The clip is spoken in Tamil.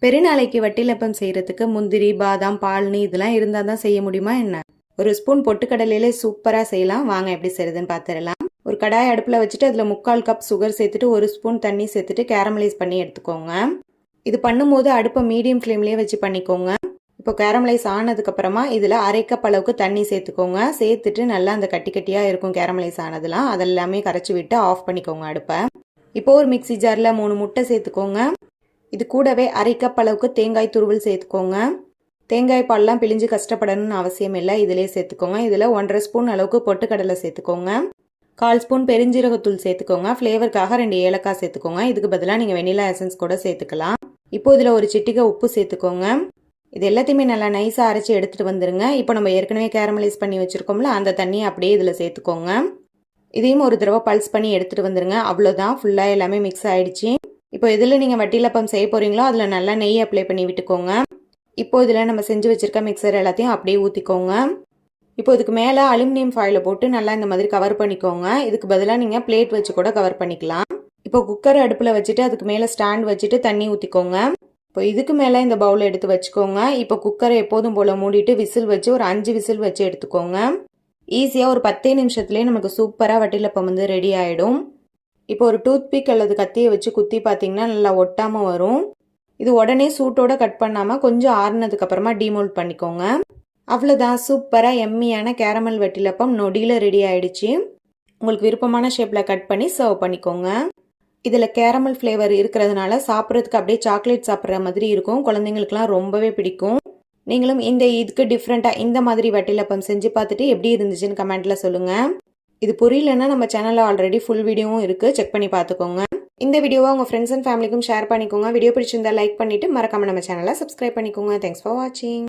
பெருநாளைக்கு வட்டிலப்பம் செய்யறதுக்கு முந்திரி, பாதாம், பால்னி இதெல்லாம் இருந்தால் தான் செய்ய முடியுமா என்ன? ஒரு ஸ்பூன் பொட்டுக்கடலையிலே சூப்பராக செய்யலாம். வாங்க எப்படி செய்யறதுன்னு பார்த்துடலாம். ஒரு கடாய் அடுப்பில் வச்சுட்டு அதில் 3/4 கப் சுகர் சேர்த்துட்டு 1 ஸ்பூன் தண்ணி சேர்த்துட்டு கேரமலைஸ் பண்ணி எடுத்துக்கோங்க. இது பண்ணும்போது அடுப்பை மீடியம் ஃப்ளேம்லேயே வச்சு பண்ணிக்கோங்க. இப்போ கேரமலைஸ் ஆனதுக்கப்புறமா இதில் 1/2 கப் அளவுக்கு தண்ணி சேர்த்துக்கோங்க. சேர்த்துட்டு நல்லா அந்த கட்டி கட்டியாக இருக்கும் கேரமலைஸ் ஆனதுலாம் அதெல்லாமே கரைச்சி விட்டு ஆஃப் பண்ணிக்கோங்க அடுப்பை. இப்போ ஒரு மிக்சி ஜாரில் 3 முட்டை சேர்த்துக்கோங்க. இது கூடவே 1/2 கப் அளவுக்கு தேங்காய் துருவல் சேர்த்துக்கோங்க. தேங்காய் பால்லாம் பிழிஞ்சு கஷ்டப்படணும்னு அவசியம் இல்லை, இதிலே சேர்த்துக்கோங்க. இதில் 1/2 ஸ்பூன் அளவுக்கு பொட்டுக்கடலை சேர்த்துக்கோங்க. 1/4 ஸ்பூன் பெருஞ்சீரகத்தூள் சேர்த்துக்கோங்க. ஃப்ளேவருக்காக 2 ஏலக்காய் சேர்த்துக்கோங்க. இதுக்கு பதிலாக நீங்கள் வெனிலா எசன்ஸ் கூட சேர்த்துக்கலாம். இப்போ இதில் ஒரு சிட்டிகை உப்பு சேர்த்துக்கோங்க. இது எல்லாத்தையுமே நல்லா நைஸாக அரைச்சி எடுத்துகிட்டு வந்துடுங்க. இப்போ நம்ம ஏற்கனவே கேரமலைஸ் பண்ணி வச்சுருக்கோம்ல, அந்த தண்ணியை அப்படியே இதில் சேர்த்துக்கோங்க. இதையும் ஒரு தடவை பல்ஸ் பண்ணி எடுத்துகிட்டு வந்துடுங்க. அவ்வளோதான், ஃபுல்லாக எல்லாமே மிக்ஸ் ஆகிடுச்சு. இப்போ இதில் நீங்கள் வட்டிலப்பம் செய்ய போகிறீங்களோ அதில் நல்லா நெய் அப்ளை பண்ணி விட்டுக்கோங்க. இப்போ இதில் நம்ம செஞ்சு வச்சுருக்க மிக்சர் எல்லாத்தையும் அப்படியே ஊற்றிக்கோங்க. இப்போ இதுக்கு மேலே அலுமினியம் ஃபாயிலை போட்டு நல்லா இந்த மாதிரி கவர் பண்ணிக்கோங்க. இதுக்கு பதிலாக நீங்கள் பிளேட் வச்சு கூட கவர் பண்ணிக்கலாம். இப்போ குக்கர் அடுப்பில் வச்சுட்டு அதுக்கு மேலே ஸ்டாண்ட் வச்சுட்டு தண்ணி ஊற்றிக்கோங்க. இப்போ இதுக்கு மேலே இந்த பவுலை எடுத்து வச்சுக்கோங்க. இப்போ குக்கரை எப்போதும் போல் மூடிட்டு விசில் வச்சு ஒரு 5 விசில் வச்சு எடுத்துக்கோங்க. ஈஸியாக ஒரு 10 நிமிஷத்துலேயே நமக்கு சூப்பராக வட்டிலப்பம் வந்து ரெடி ஆகிடும். இப்போ ஒரு டூத் பிக் அல்லது கத்தியை வச்சு குத்தி பார்த்தீங்கன்னா நல்லா ஒட்டாமல் வரும். இது உடனே சூட்டோட கட் பண்ணாமல் கொஞ்சம் ஆறுனதுக்கு அப்புறமா டீமோல்ட் பண்ணிக்கோங்க. அவ்வளோதான், சூப்பராக எம்மியான கேரமல் வட்டிலப்பம் நொடியில் ரெடி ஆயிடுச்சு. உங்களுக்கு விருப்பமான ஷேப்பில் கட் பண்ணி சர்வ் பண்ணிக்கோங்க. இதில் கேரமல் ஃப்ளேவர் இருக்கிறதுனால சாப்பிட்றதுக்கு அப்படியே சாக்லேட் சாப்பிட்ற மாதிரி இருக்கும். குழந்தைங்களுக்குலாம் ரொம்பவே பிடிக்கும். நீங்களும் இதுக்கு டிஃப்ரெண்ட்டாக இந்த மாதிரி வட்டிலப்பம் செஞ்சு பார்த்துட்டு எப்படி இருந்துச்சுன்னு கமெண்ட்டில் சொல்லுங்கள். இது புரியலன்னா நம்ம சேனலில் ஆல்ரெடி ஃபுல் வீடியோவும் இருக்குது, செக் பண்ணி பார்த்துக்கோங்க. இந்த வீடியோவை உங்கள் ஃப்ரெண்ட்ஸ் அண்ட் ஃபேமிலிக்கும் ஷேர் பண்ணிக்கோங்க. வீடியோ பிடிச்சிருந்தா லைக் பண்ணிவிட்டு மறக்காம நம்ம சேனலை சப்ஸ்கிரைப் பண்ணிக்கோங்க. தேங்க்ஸ் ஃபார் வாட்சிங்.